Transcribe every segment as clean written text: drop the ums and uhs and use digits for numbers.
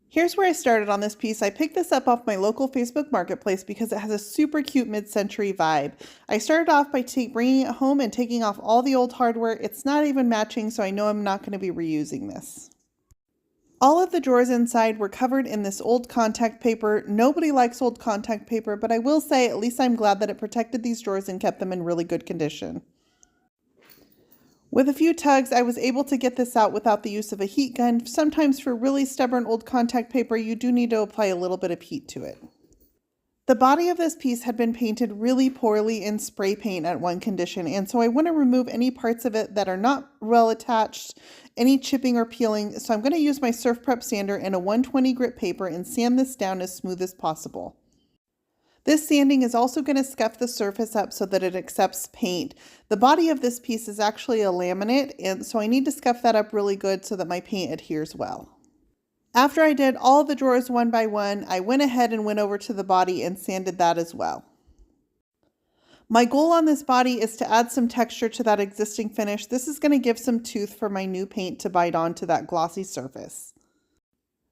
Here's where I started on this piece. I picked this up off my local Facebook marketplace because it has a super cute mid-century vibe. I started off by bringing it home and taking off all the old hardware. It's not even matching, so I know I'm not going to be reusing this. All of the drawers inside were covered in this old contact paper. Nobody likes old contact paper, but I will say at least I'm glad that it protected these drawers and kept them in really good condition. With a few tugs, I was able to get this out without the use of a heat gun. Sometimes for really stubborn old contact paper, you do need to apply a little bit of heat to it. The body of this piece had been painted really poorly in spray paint at one condition, and so I want to remove any parts of it that are not well attached, any chipping or peeling. So I'm going to use my Surf Prep sander and a 120 grit paper and sand this down as smooth as possible. This sanding is also going to scuff the surface up so that it accepts paint. The body of this piece is actually a laminate, and so I need to scuff that up really good so that my paint adheres well. After I did all the drawers one by one, I went ahead and went over to the body and sanded that as well. My goal on this body is to add some texture to that existing finish. This is going to give some tooth for my new paint to bite onto that glossy surface.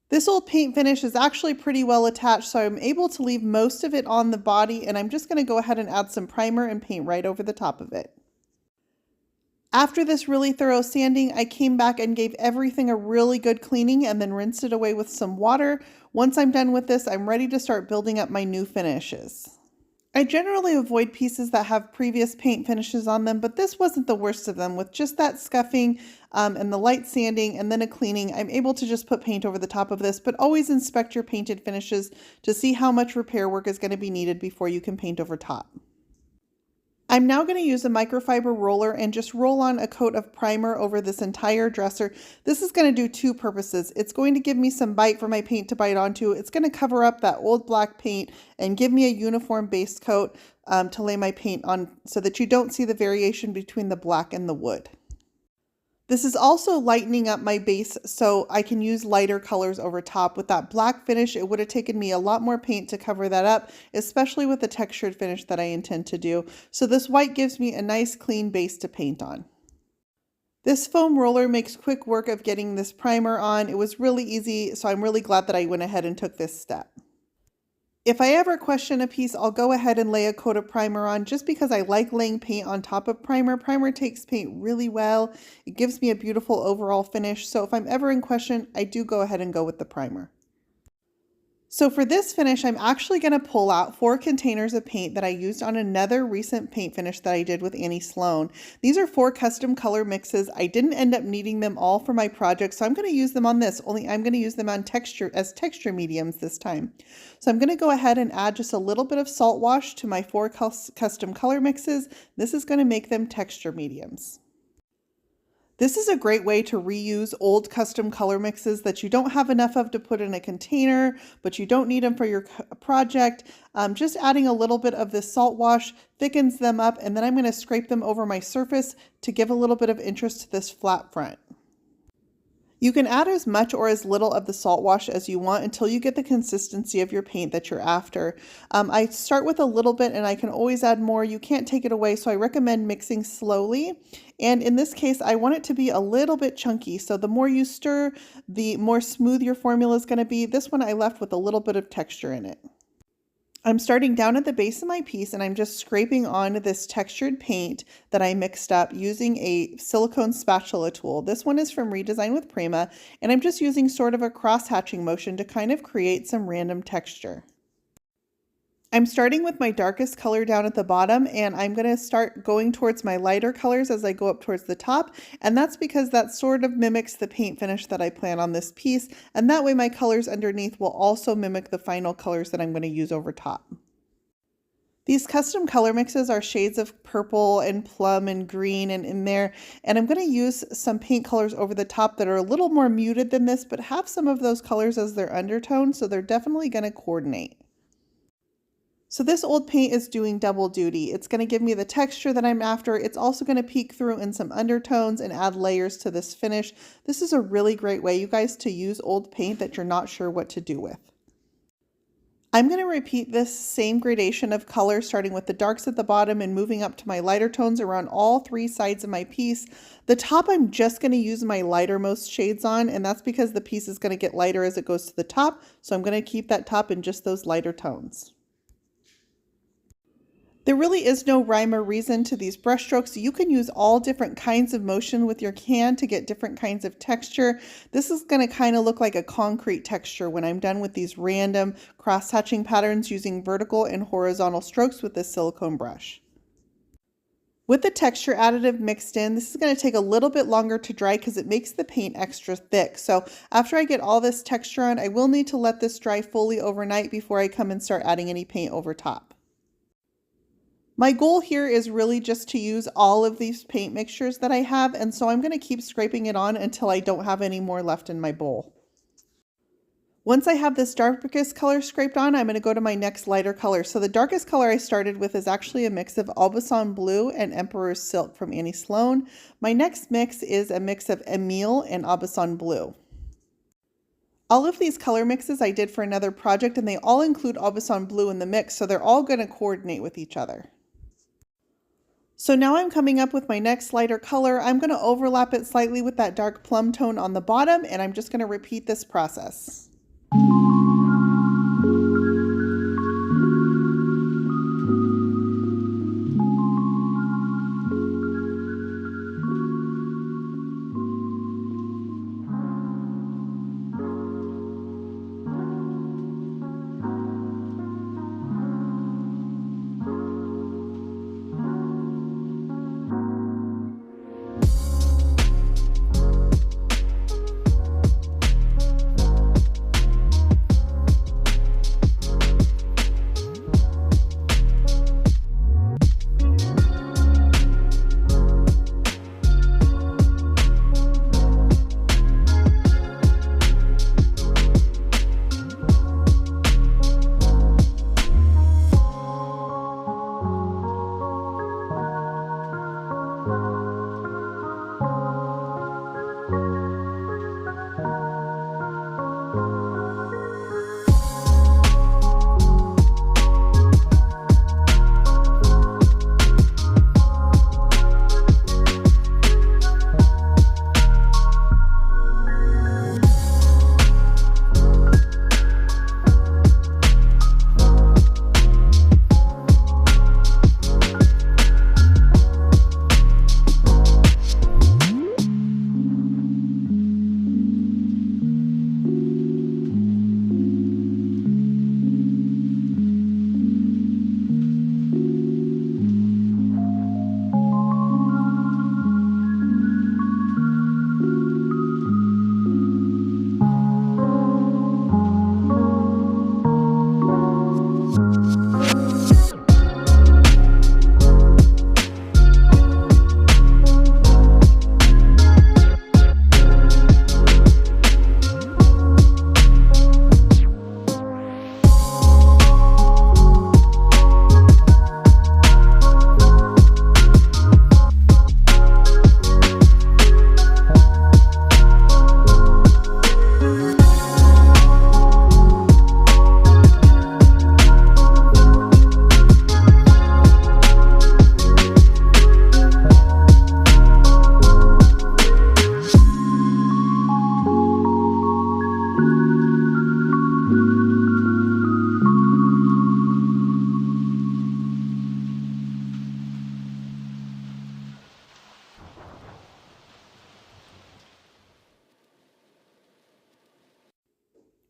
This old paint finish is actually pretty well attached, so I'm able to leave most of it on the body, and I'm just going to go ahead and add some primer and paint right over the top of it. After this really thorough sanding, I came back and gave everything a really good cleaning and then rinsed it away with some water. Once I'm done with this, I'm ready to start building up my new finishes. I generally avoid pieces that have previous paint finishes on them, but this wasn't the worst of them. With just that scuffing and the light sanding and then a cleaning, I'm able to just put paint over the top of this, but always inspect your painted finishes to see how much repair work is going to be needed before you can paint over top. I'm now going to use a microfiber roller and just roll on a coat of primer over this entire dresser. This is going to do two purposes. It's going to give me some bite for my paint to bite onto. It's going to cover up that old black paint and give me a uniform base coat to lay my paint on so that you don't see the variation between the black and the wood. This is also lightening up my base so I can use lighter colors over top. With that black finish, it would have taken me a lot more paint to cover that up, especially with the textured finish that I intend to do. So this white gives me a nice clean base to paint on. This foam roller makes quick work of getting this primer on. It was really easy, so I'm really glad that I went ahead and took this step. If I ever question a piece, I'll go ahead and lay a coat of primer on just because I like laying paint on top of primer. Primer takes paint really well. It gives me a beautiful overall finish. So if I'm ever in question, I do go ahead and go with the primer. So for this finish, I'm actually going to pull out 4 containers of paint that I used on another recent paint finish that I did with Annie Sloan. These are 4 custom color mixes. I didn't end up needing them all for my project, so I'm going to use them on this, only I'm going to use them on texture as texture mediums this time. So I'm going to go ahead and add just a little bit of salt wash to my 4 custom color mixes. This is going to make them texture mediums. This is a great way to reuse old custom color mixes that you don't have enough of to put in a container, but you don't need them for your project. Just adding a little bit of this salt wash thickens them up, and then I'm going to scrape them over my surface to give a little bit of interest to this flat front. You can add as much or as little of the salt wash as you want until you get the consistency of your paint that you're after. I start with a little bit and I can always add more. You can't take it away, so I recommend mixing slowly. And in this case, I want it to be a little bit chunky. So the more you stir, the more smooth your formula is going to be. This one I left with a little bit of texture in it. I'm starting down at the base of my piece and I'm just scraping on this textured paint that I mixed up using a silicone spatula tool. This one is from Redesign with Prima, and I'm just using sort of a cross-hatching motion to kind of create some random texture. I'm starting with my darkest color down at the bottom, and I'm going to start going towards my lighter colors as I go up towards the top, and that's because that sort of mimics the paint finish that I plan on this piece, and that way my colors underneath will also mimic the final colors that I'm going to use over top. These custom color mixes are shades of purple and plum and green and in there, and I'm going to use some paint colors over the top that are a little more muted than this, but have some of those colors as their undertone, so they're definitely going to coordinate. So this old paint is doing double duty. It's going to give me the texture that I'm after. It's also going to peek through in some undertones and add layers to this finish. This is a really great way, you guys, to use old paint that you're not sure what to do with. I'm going to repeat this same gradation of color, starting with the darks at the bottom and moving up to my lighter tones around all three sides of my piece. The top I'm just going to use my lightermost shades on, and that's because the piece is going to get lighter as it goes to the top, so I'm going to keep that top in just those lighter tones. There really is no rhyme or reason to these brush strokes. You can use all different kinds of motion with your hand to get different kinds of texture. This is going to kind of look like a concrete texture when I'm done with these random cross-hatching patterns using vertical and horizontal strokes with this silicone brush. With the texture additive mixed in, this is going to take a little bit longer to dry because it makes the paint extra thick. So after I get all this texture on, I will need to let this dry fully overnight before I come and start adding any paint over top. My goal here is really just to use all of these paint mixtures that I have, and so I'm going to keep scraping it on until I don't have any more left in my bowl. Once I have this darkest color scraped on, I'm going to go to my next lighter color. So the darkest color I started with is actually a mix of aubusson blue and emperor's silk from Annie Sloan. My next mix is a mix of emile and aubusson blue. All of these color mixes I did for another project, and they all include aubusson blue in the mix, so they're all going to coordinate with each other. So now I'm coming up with my next lighter color. I'm going to overlap it slightly with that dark plum tone on the bottom, and I'm just going to repeat this process.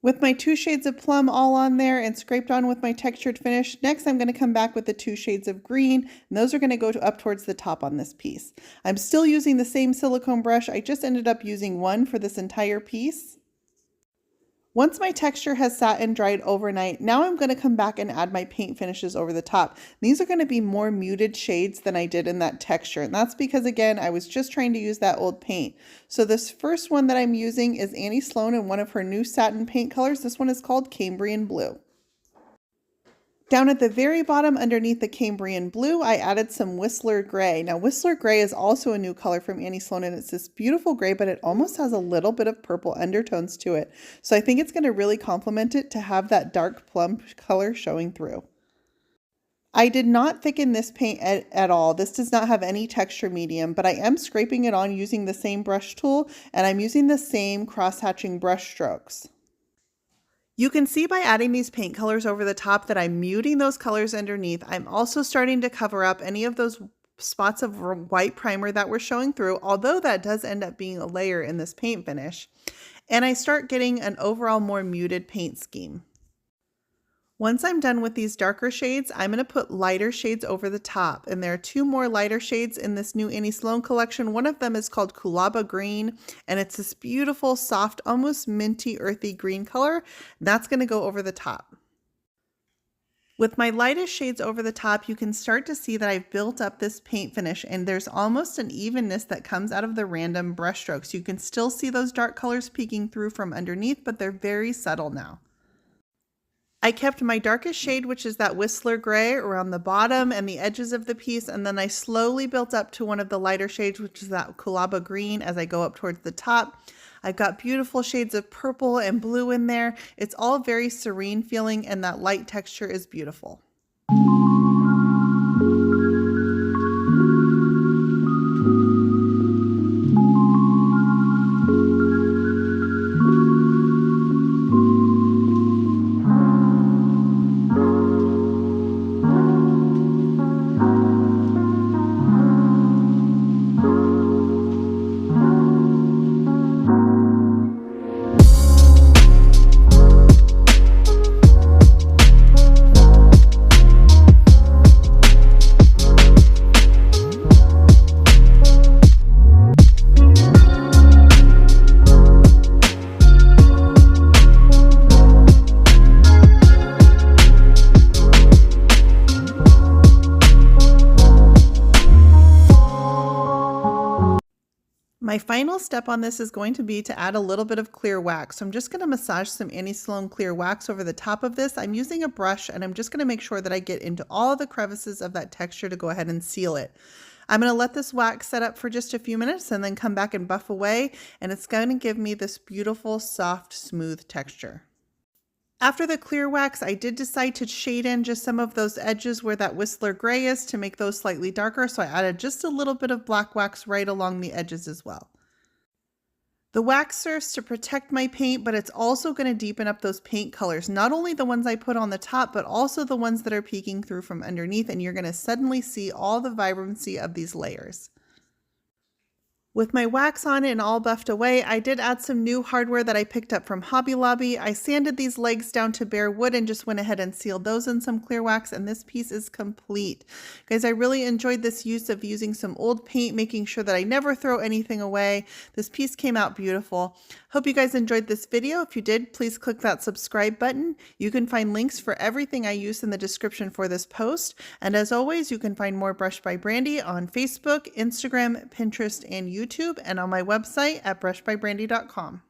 With my 2 shades of plum all on there and scraped on with my textured finish, next I'm going to come back with the 2 shades of green, and those are going to go up towards the top on this piece. I'm still using the same silicone brush. I just ended up using one for this entire piece. Once my texture has sat and dried overnight, now I'm going to come back and add my paint finishes over the top. These are going to be more muted shades than I did in that texture, and that's because, again, I was just trying to use that old paint. So this first one that I'm using is Annie Sloan in one of her new satin paint colors. This one is called Cambrian Blue. Down at the very bottom underneath the Cambrian blue, I added some Whistler gray. Now Whistler gray is also a new color from Annie Sloan, and it's this beautiful gray, but it almost has a little bit of purple undertones to it. So I think it's going to really complement it to have that dark plum color showing through. I did not thicken this paint at all. This does not have any texture medium, but I am scraping it on using the same brush tool, and I'm using the same cross-hatching brush strokes. You can see by adding these paint colors over the top that I'm muting those colors underneath. I'm also starting to cover up any of those spots of white primer that were showing through, although that does end up being a layer in this paint finish. And I start getting an overall more muted paint scheme. Once I'm done with these darker shades, I'm going to put lighter shades over the top. And there are two more lighter shades in this new Annie Sloan collection. One of them is called Kulaba Green, and it's this beautiful, soft, almost minty, earthy green color. That's going to go over the top. With my lightest shades over the top, you can start to see that I've built up this paint finish, and there's almost an evenness that comes out of the random brush strokes. You can still see those dark colors peeking through from underneath, but they're very subtle now. I kept my darkest shade, which is that Whistler gray, around the bottom and the edges of the piece, and then I slowly built up to one of the lighter shades, which is that Kulaba green, as I go up towards the top. I've got beautiful shades of purple and blue in there. It's all very serene feeling, and that light texture is beautiful. My final step on this is going to be to add a little bit of clear wax. So I'm just going to massage some Annie Sloan clear wax over the top of this. I'm using a brush, and I'm just going to make sure that I get into all the crevices of that texture to go ahead and seal it. I'm going to let this wax set up for just a few minutes and then come back and buff away, and it's going to give me this beautiful, soft, smooth texture. After the clear wax, I did decide to shade in just some of those edges where that Whistler gray is to make those slightly darker, so I added just a little bit of black wax right along the edges as well. The wax serves to protect my paint, but it's also going to deepen up those paint colors, not only the ones I put on the top, but also the ones that are peeking through from underneath, and you're going to suddenly see all the vibrancy of these layers. With my wax on and all buffed away, I did add some new hardware that I picked up from Hobby Lobby. I sanded these legs down to bare wood and just went ahead and sealed those in some clear wax, and this piece is complete. Guys, I really enjoyed this use of using some old paint, making sure that I never throw anything away. This piece came out beautiful. Hope you guys enjoyed this video. If you did, please click that subscribe button. You can find links for everything I use in the description for this post. And as always, you can find more Brush by Brandy on Facebook, Instagram, Pinterest, and YouTube, and on my website at brushbybrandy.com.